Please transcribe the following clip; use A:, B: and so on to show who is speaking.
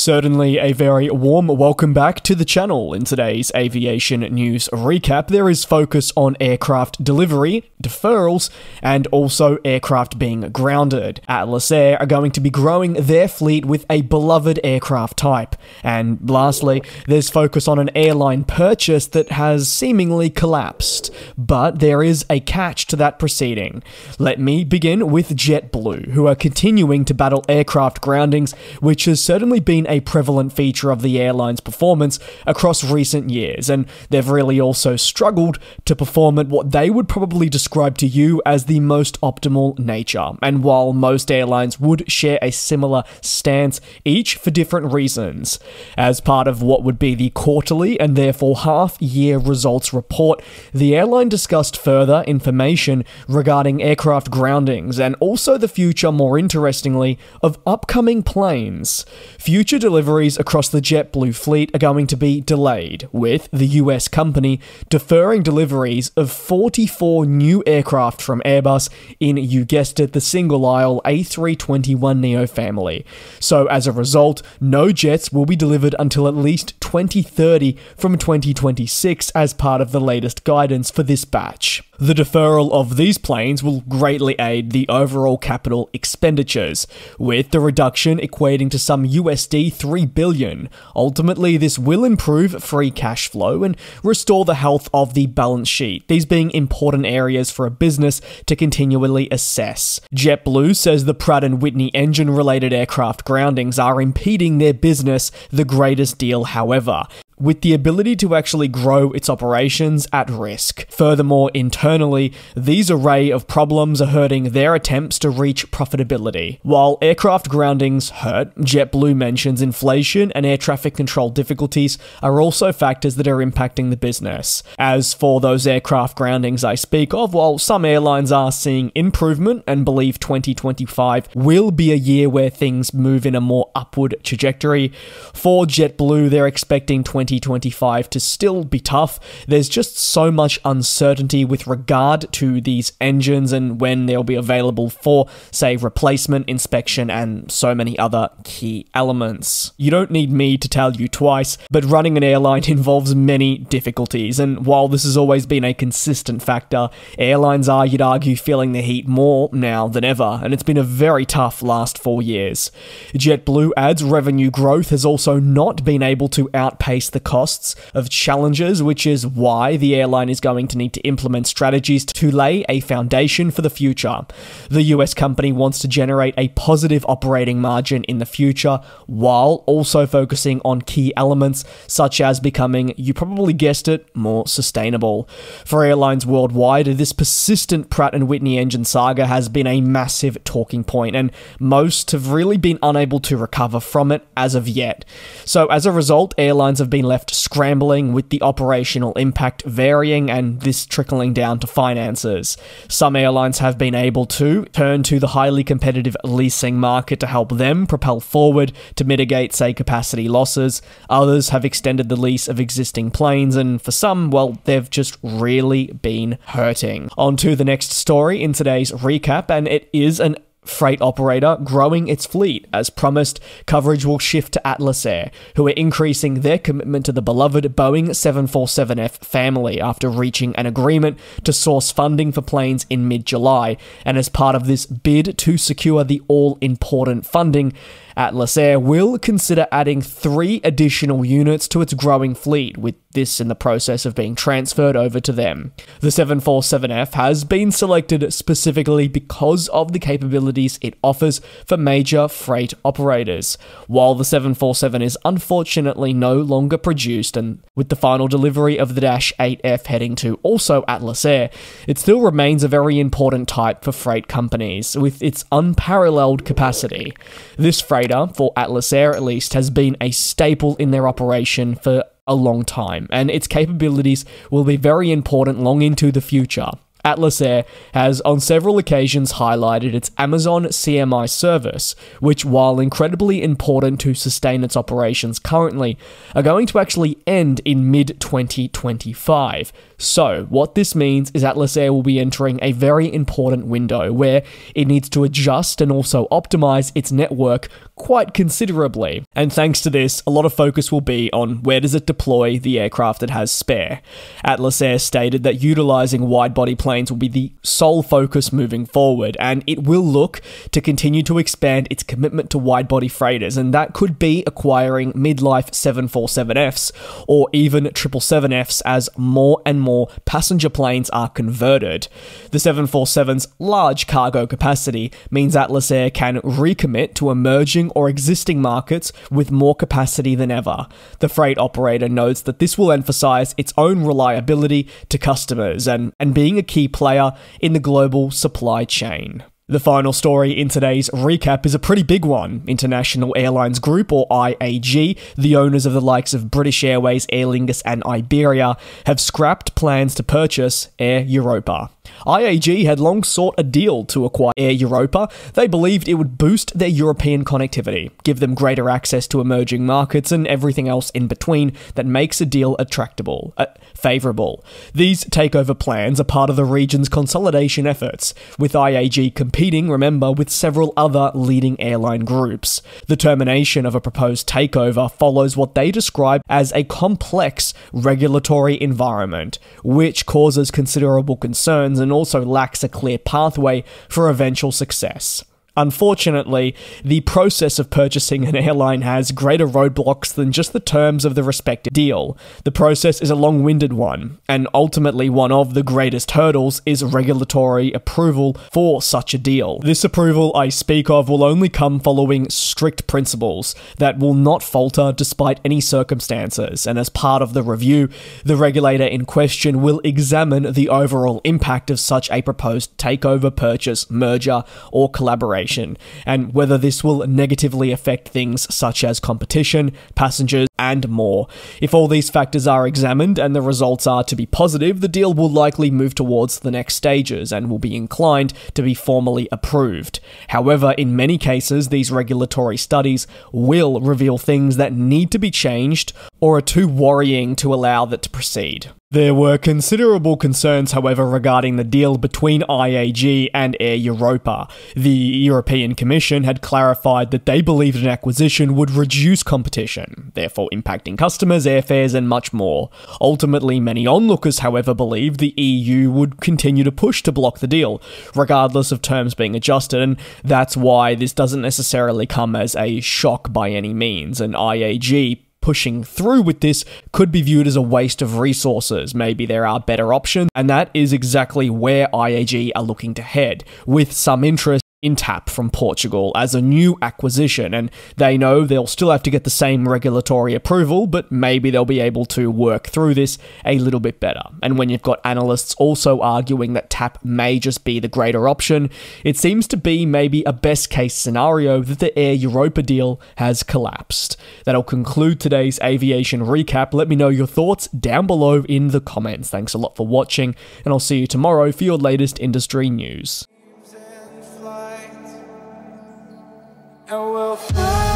A: Certainly a very warm welcome back to the channel. In today's aviation news recap, there is focus on aircraft delivery, deferrals, and also aircraft being grounded. Atlas Air are going to be growing their fleet with a beloved aircraft type. And lastly, there's focus on an airline purchase that has seemingly collapsed. But there is a catch to that proceeding. Let me begin with JetBlue, who are continuing to battle aircraft groundings, which has certainly been a prevalent feature of the airline's performance across recent years, and they've really also struggled to perform at what they would probably describe to you as the most optimal nature. And while most airlines would share a similar stance, each for different reasons. As part of what would be the quarterly and therefore half-year results report, the airline discussed further information regarding aircraft groundings and also the future, more interestingly, of upcoming planes. Future deliveries across the JetBlue fleet are going to be delayed, with the US company deferring deliveries of 44 new aircraft from Airbus in, you guessed it, the single-aisle A321neo family. So as a result, no jets will be delivered until at least 2030 from 2026 as part of the latest guidance for this batch. The deferral of these planes will greatly aid the overall capital expenditures, with the reduction equating to some USD 3 billion. Ultimately, this will improve free cash flow and restore the health of the balance sheet, these being important areas for a business to continually assess. JetBlue says the Pratt & Whitney engine-related aircraft groundings are impeding their business the greatest deal, however, with the ability to actually grow its operations at risk. Furthermore, internally, these array of problems are hurting their attempts to reach profitability. While aircraft groundings hurt, JetBlue mentions inflation and air traffic control difficulties are also factors that are impacting the business. As for those aircraft groundings I speak of, while some airlines are seeing improvement and believe 2025 will be a year where things move in a more upward trajectory, for JetBlue, they're expecting 2025 to still be tough. There's just so much uncertainty with regard to these engines and when they'll be available for, say, replacement, inspection, and so many other key elements. You don't need me to tell you twice, but running an airline involves many difficulties, and while this has always been a consistent factor, airlines are, you'd argue, feeling the heat more now than ever, and it's been a very tough last 4 years. JetBlue adds revenue growth has also not been able to outpace the costs of Challenges, which is why the airline is going to need to implement strategies to lay a foundation for the future. The US company wants to generate a positive operating margin in the future, while also focusing on key elements such as becoming, you probably guessed it, more sustainable. For airlines worldwide, this persistent Pratt & Whitney engine saga has been a massive talking point, and most have really been unable to recover from it as of yet. So as a result, airlines have been left scrambling, with the operational impact varying and this trickling down to finances. Some airlines have been able to turn to the highly competitive leasing market to help them propel forward to mitigate, say, capacity losses. Others have extended the lease of existing planes, and for some, well, they've just really been hurting. On to the next story in today's recap, and it is an freight operator growing its fleet. As promised, coverage will shift to Atlas Air, who are increasing their commitment to the beloved Boeing 747F family after reaching an agreement to source funding for planes in mid-July. And as part of this bid to secure the all-important funding, Atlas Air will consider adding 3 additional units to its growing fleet, with this in the process of being transferred over to them. The 747F has been selected specifically because of the capabilities it offers for major freight operators. While the 747 is unfortunately no longer produced, and with the final delivery of the Dash 8F heading to also Atlas Air, it still remains a very important type for freight companies, with its unparalleled capacity. This freighter, for Atlas Air at least, has been a staple in their operation for a long time, and its capabilities will be very important long into the future. Atlas Air has on several occasions highlighted its Amazon CMI service, which, while incredibly important to sustain its operations currently, are going to actually end in mid-2025. So, what this means is Atlas Air will be entering a very important window where it needs to adjust and also optimize its network quite considerably. And thanks to this, a lot of focus will be on where does it deploy the aircraft it has spare. Atlas Air stated that utilizing wide-body planes will be the sole focus moving forward, and it will look to continue to expand its commitment to wide-body freighters, and that could be acquiring mid-life 747Fs or even 777Fs as more and more passenger planes are converted. The 747's large cargo capacity means Atlas Air can recommit to emerging or existing markets with more capacity than ever. The freight operator notes that this will emphasize its own reliability to customers and being a key player in the global supply chain. The final story in today's recap is a pretty big one. International Airlines Group, or IAG, the owners of the likes of British Airways, Aer Lingus and Iberia, have scrapped plans to purchase Air Europa. IAG had long sought a deal to acquire Air Europa. They believed it would boost their European connectivity, give them greater access to emerging markets and everything else in between that makes a deal favourable. These takeover plans are part of the region's consolidation efforts, with IAG competing, remember, with several other leading airline groups. The termination of a proposed takeover follows what they describe as a complex regulatory environment, which causes considerable concerns and also lacks a clear pathway for eventual success. Unfortunately, the process of purchasing an airline has greater roadblocks than just the terms of the respective deal. The process is a long-winded one, and ultimately one of the greatest hurdles is regulatory approval for such a deal. This approval I speak of will only come following strict principles that will not falter despite any circumstances, and as part of the review, the regulator in question will examine the overall impact of such a proposed takeover, purchase, merger, or collaboration, and whether this will negatively affect things such as competition, passengers, and more. If all these factors are examined and the results are to be positive, the deal will likely move towards the next stages and will be inclined to be formally approved. However, in many cases, these regulatory studies will reveal things that need to be changed or are too worrying to allow that to proceed. There were considerable concerns, however, regarding the deal between IAG and Air Europa. The European Commission had clarified that they believed an acquisition would reduce competition, therefore impacting customers, airfares, and much more. Ultimately, many onlookers, however, believed the EU would continue to push to block the deal, regardless of terms being adjusted, and that's why this doesn't necessarily come as a shock by any means, and IAG pushing through with this could be viewed as a waste of resources. Maybe there are better options, and that is exactly where IAG are looking to head, with some interest in TAP from Portugal as a new acquisition, and they know they'll still have to get the same regulatory approval, but maybe they'll be able to work through this a little bit better. And when you've got analysts also arguing that TAP may just be the greater option, it seems to be maybe a best case scenario that the Air Europa deal has collapsed. That'll conclude today's aviation recap. Let me know your thoughts down below in the comments. Thanks a lot for watching, and I'll see you tomorrow for your latest industry news. And we'll fly.